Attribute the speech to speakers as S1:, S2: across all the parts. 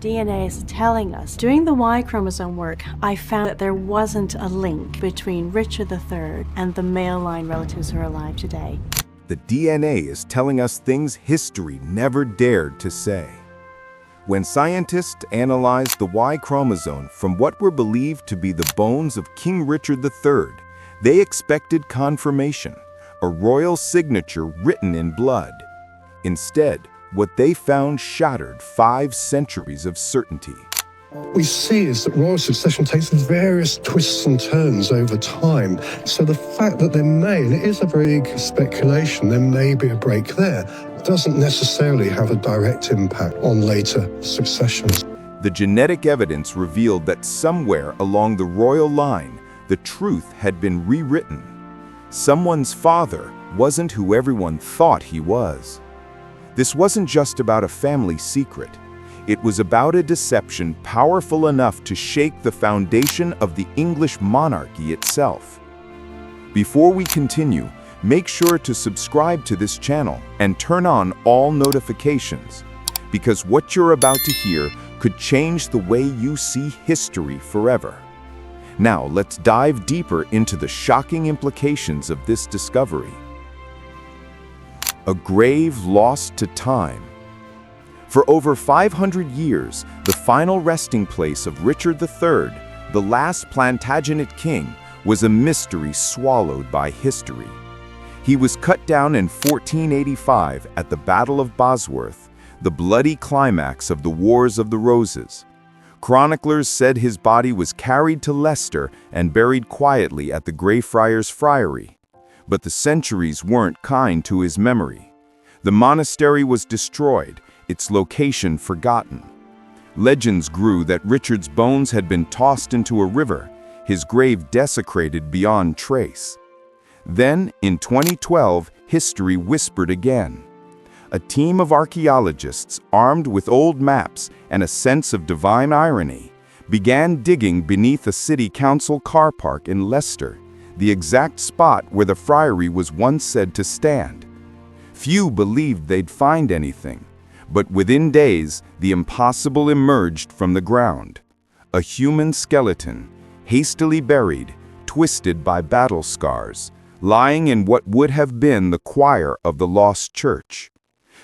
S1: DNA is telling us. Doing the Y chromosome work, I found that there wasn't a link between Richard III and the male line relatives who are alive today.
S2: The DNA is telling us things history never dared to say. When scientists analyzed the Y chromosome from what were believed to be the bones of King Richard III, they expected confirmation, a royal signature written in blood. Instead, what they found shattered 5 centuries of certainty.
S3: What we see is that royal succession takes various twists and turns over time. So the fact that there may, and it is a very big speculation, there may be a break there, doesn't necessarily have a direct impact on later successions.
S2: The genetic evidence revealed that somewhere along the royal line, the truth had been rewritten. Someone's father wasn't who everyone thought he was. This wasn't just about a family secret. It was about a deception powerful enough to shake the foundation of the English monarchy itself. Before we continue, make sure to subscribe to this channel and turn on all notifications, because what you're about to hear could change the way you see history forever. Now, let's dive deeper into the shocking implications of this discovery. A grave lost to time. For over 500 years, the final resting place of Richard III, the last Plantagenet king, was a mystery swallowed by history. He was cut down in 1485 at the Battle of Bosworth, the bloody climax of the Wars of the Roses. Chroniclers said his body was carried to Leicester and buried quietly at the Greyfriars Friary. But the centuries weren't kind to his memory. The monastery was destroyed, its location forgotten. Legends grew that Richard's bones had been tossed into a river, his grave desecrated beyond trace. Then, in 2012, history whispered again. A team of archaeologists, armed with old maps and a sense of divine irony, began digging beneath a city council car park in Leicester, the exact spot where the friary was once said to stand. Few believed they'd find anything, but within days, the impossible emerged from the ground. A human skeleton, hastily buried, twisted by battle scars, lying in what would have been the choir of the lost church.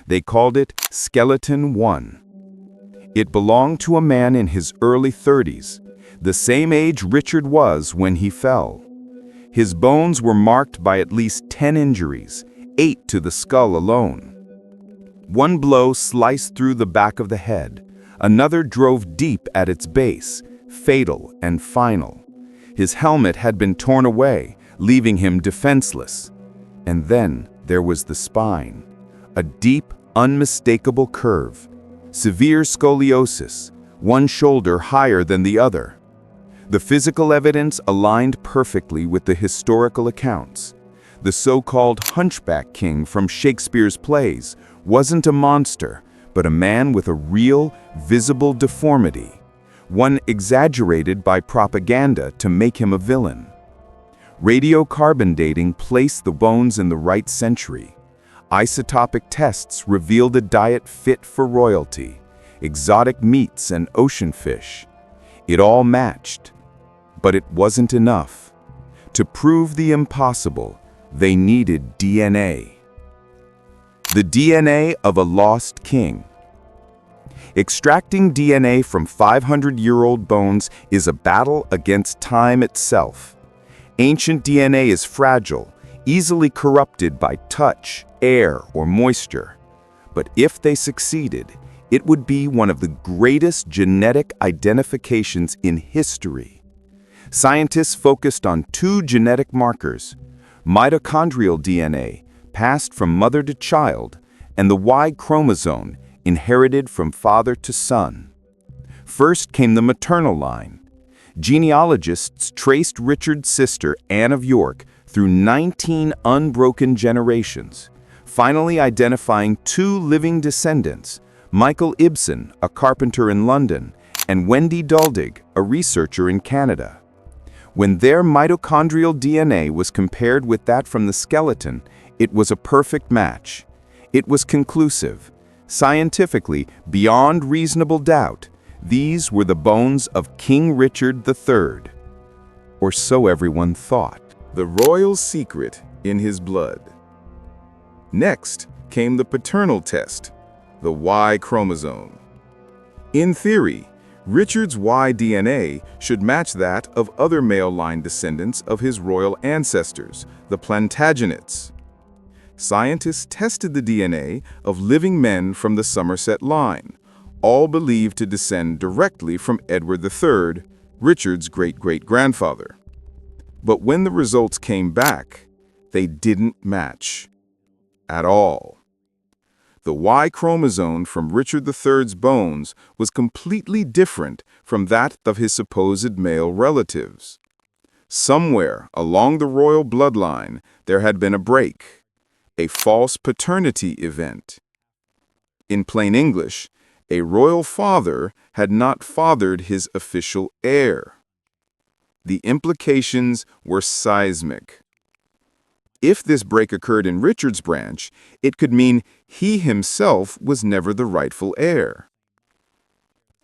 S2: They called it Skeleton 1. It belonged to a man in his early 30s, the same age Richard was when he fell. His bones were marked by at least 10 injuries, 8 to the skull alone. One blow sliced through the back of the head, another drove deep at its base, fatal and final. His helmet had been torn away, leaving him defenseless. And then there was the spine, a deep, unmistakable curve, severe scoliosis, one shoulder higher than the other. The physical evidence aligned perfectly with the historical accounts. The so-called Hunchback King from Shakespeare's plays wasn't a monster, but a man with a real, visible deformity, one exaggerated by propaganda to make him a villain. Radiocarbon dating placed the bones in the right century. Isotopic tests revealed a diet fit for royalty, exotic meats and ocean fish. It all matched. But it wasn't enough. To prove the impossible, they needed DNA. The DNA of a lost king. Extracting DNA from 500-year-old bones is a battle against time itself. Ancient DNA is fragile, easily corrupted by touch, air, or moisture. But if they succeeded, it would be one of the greatest genetic identifications in history. Scientists focused on 2 genetic markers: mitochondrial DNA, passed from mother to child, and the Y chromosome, inherited from father to son. First came the maternal line. Genealogists traced Richard's sister, Anne of York, through 19 unbroken generations, finally identifying 2 living descendants, Michael Ibsen, a carpenter in London, and Wendy Duldig, a researcher in Canada. When their mitochondrial DNA was compared with that from the skeleton, it was a perfect match. It was conclusive. Scientifically, beyond reasonable doubt, These were the bones of King Richard III, or so everyone thought. The royal secret in his blood. Next came the paternal test, the Y chromosome. In theory, Richard's Y DNA should match that of other male line descendants of his royal ancestors, the Plantagenets. Scientists tested the DNA of living men from the Somerset line, all believed to descend directly from Edward III, Richard's great-great-grandfather. But when the results came back, they didn't match at all. The Y chromosome from Richard III's bones was completely different from that of his supposed male relatives. Somewhere along the royal bloodline, there had been a break, a false paternity event. In plain English, a royal father had not fathered his official heir. The implications were seismic. If this break occurred in Richard's branch, it could mean he himself was never the rightful heir.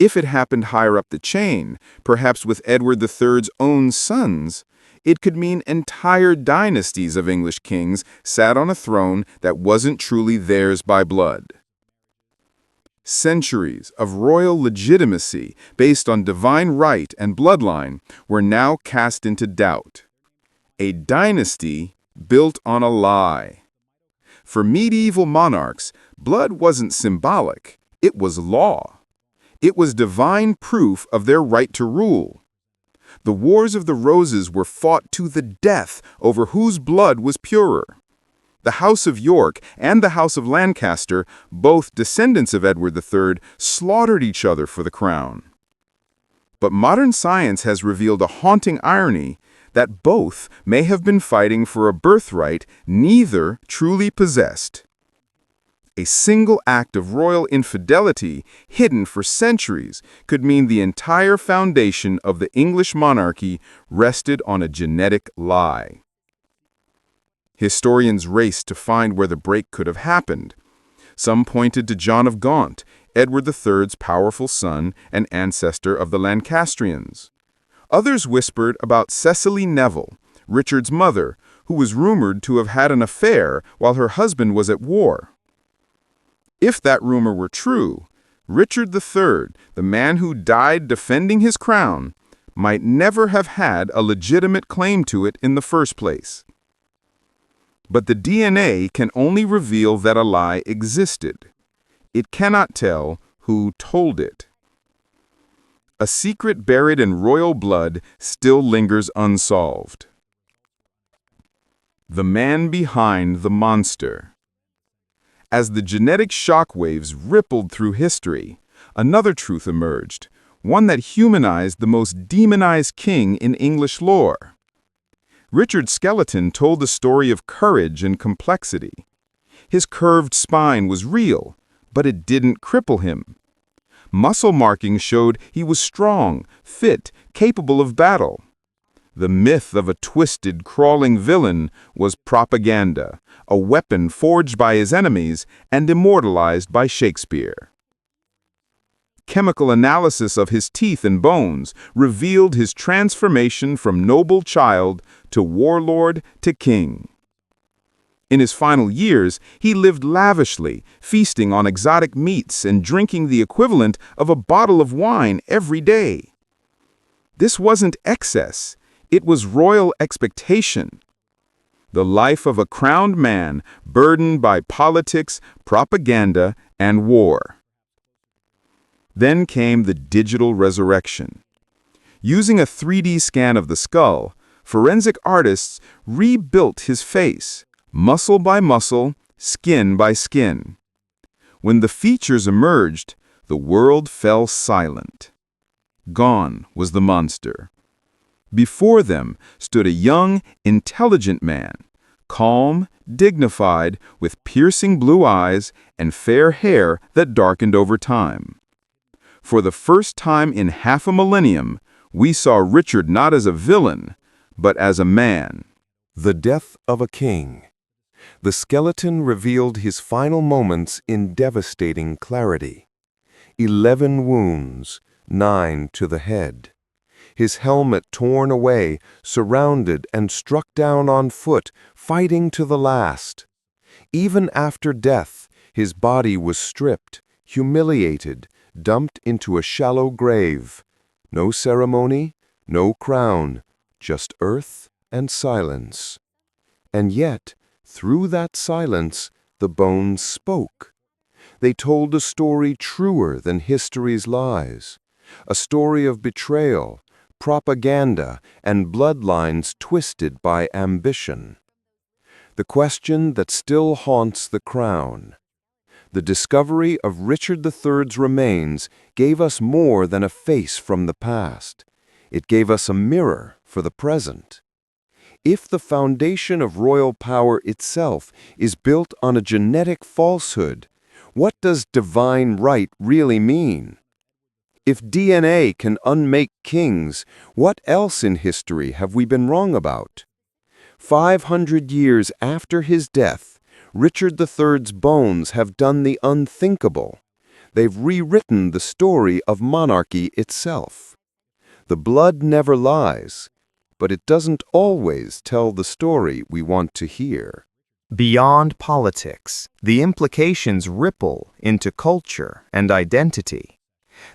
S2: If it happened higher up the chain, perhaps with Edward III's own sons, it could mean entire dynasties of English kings sat on a throne that wasn't truly theirs by blood. Centuries of royal legitimacy based on divine right and bloodline were now cast into doubt. A dynasty built on a lie. For medieval monarchs, blood wasn't symbolic, it was law. It was divine proof of their right to rule. The Wars of the Roses were fought to the death over whose blood was purer. The House of York and the House of Lancaster, both descendants of Edward III, slaughtered each other for the crown. But modern science has revealed a haunting irony that both may have been fighting for a birthright neither truly possessed. A single act of royal infidelity, hidden for centuries, could mean the entire foundation of the English monarchy rested on a genetic lie. Historians raced to find where the break could have happened. Some pointed to John of Gaunt, Edward III's powerful son and ancestor of the Lancastrians. Others whispered about Cecily Neville, Richard's mother, who was rumored to have had an affair while her husband was at war. If that rumor were true, Richard III, the man who died defending his crown, might never have had a legitimate claim to it in the first place. But the DNA can only reveal that a lie existed. It cannot tell who told it. A secret buried in royal blood still lingers unsolved. The man behind the monster. As the genetic shockwaves rippled through history, another truth emerged, one that humanized the most demonized king in English lore. Richard's skeleton told a story of courage and complexity. His curved spine was real, but it didn't cripple him. Muscle markings showed he was strong, fit, capable of battle. The myth of a twisted, crawling villain was propaganda, a weapon forged by his enemies and immortalized by Shakespeare. Chemical analysis of his teeth and bones revealed his transformation from noble child to warlord to king. In his final years, he lived lavishly, feasting on exotic meats and drinking the equivalent of a bottle of wine every day. This wasn't excess, it was royal expectation. The life of a crowned man burdened by politics, propaganda, and war. Then came the digital resurrection. Using a 3D scan of the skull, forensic artists rebuilt his face, muscle by muscle, skin by skin. When the features emerged, the world fell silent. Gone was the monster. Before them stood a young, intelligent man, calm, dignified, with piercing blue eyes and fair hair that darkened over time. For the first time in half a millennium, we saw Richard not as a villain, but as a man.
S4: The death of a king. The skeleton revealed his final moments in devastating clarity. 11 wounds, 9 to the head. His helmet torn away, surrounded and struck down on foot, fighting to the last. Even after death, his body was stripped, humiliated, dumped into a shallow grave. No ceremony, no crown, just earth and silence. And yet, through that silence, the bones spoke. They told a story truer than history's lies, a story of betrayal, propaganda, and bloodlines twisted by ambition. The question that still haunts the crown. The discovery of Richard III's remains gave us more than a face from the past. It gave us a mirror for the present. If the foundation of royal power itself is built on a genetic falsehood, what does divine right really mean? If DNA can unmake kings, what else in history have we been wrong about? 500 years after his death, Richard III's bones have done the unthinkable. They've rewritten the story of monarchy itself. The blood never lies, but it doesn't always tell the story we want to hear.
S5: Beyond politics, the implications ripple into culture and identity.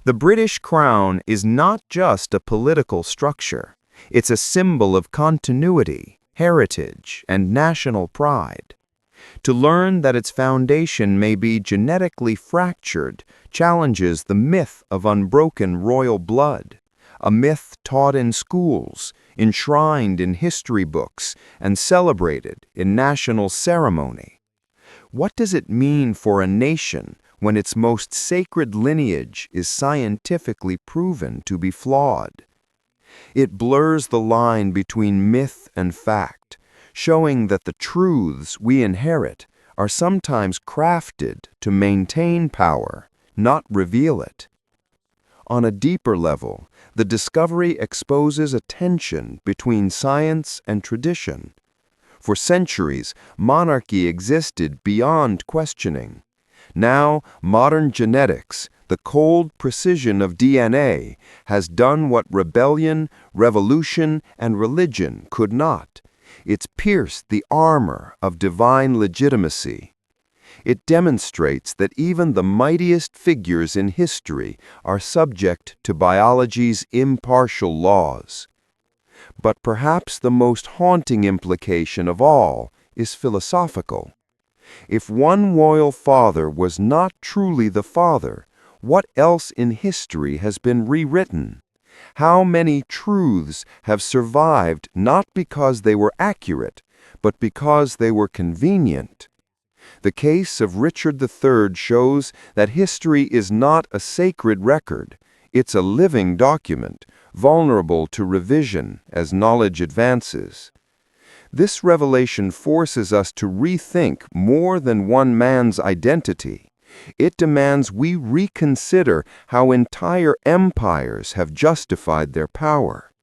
S5: The British crown is not just a political structure. It's a symbol of continuity, heritage, and national pride. To learn that its foundation may be genetically fractured challenges the myth of unbroken royal blood, a myth taught in schools, enshrined in history books, and celebrated in national ceremony. What does it mean for a nation when its most sacred lineage is scientifically proven to be flawed? It blurs the line between myth and fact, showing that the truths we inherit are sometimes crafted to maintain power, not reveal it. On a deeper level, the discovery exposes a tension between science and tradition. For centuries, monarchy existed beyond questioning. Now, modern genetics, the cold precision of DNA, has done what rebellion, revolution, and religion could not. It's pierced the armor of divine legitimacy. It demonstrates that even the mightiest figures in history are subject to biology's impartial laws. But perhaps the most haunting implication of all is philosophical. If one royal father was not truly the father, what else in history has been rewritten? How many truths have survived not because they were accurate, but because they were convenient? The case of Richard III shows that history is not a sacred record. It's a living document, vulnerable to revision as knowledge advances. This revelation forces us to rethink more than one man's identity. It demands we reconsider how entire empires have justified their power.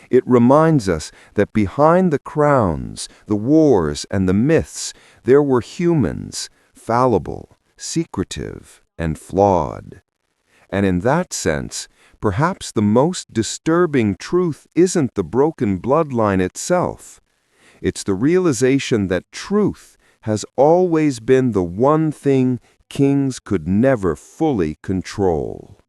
S5: It reminds us that behind the crowns, the wars, and the myths, there were humans, fallible, secretive, and flawed. And in that sense, perhaps the most disturbing truth isn't the broken bloodline itself. It's the realization that truth has always been the one thing kings could never fully control.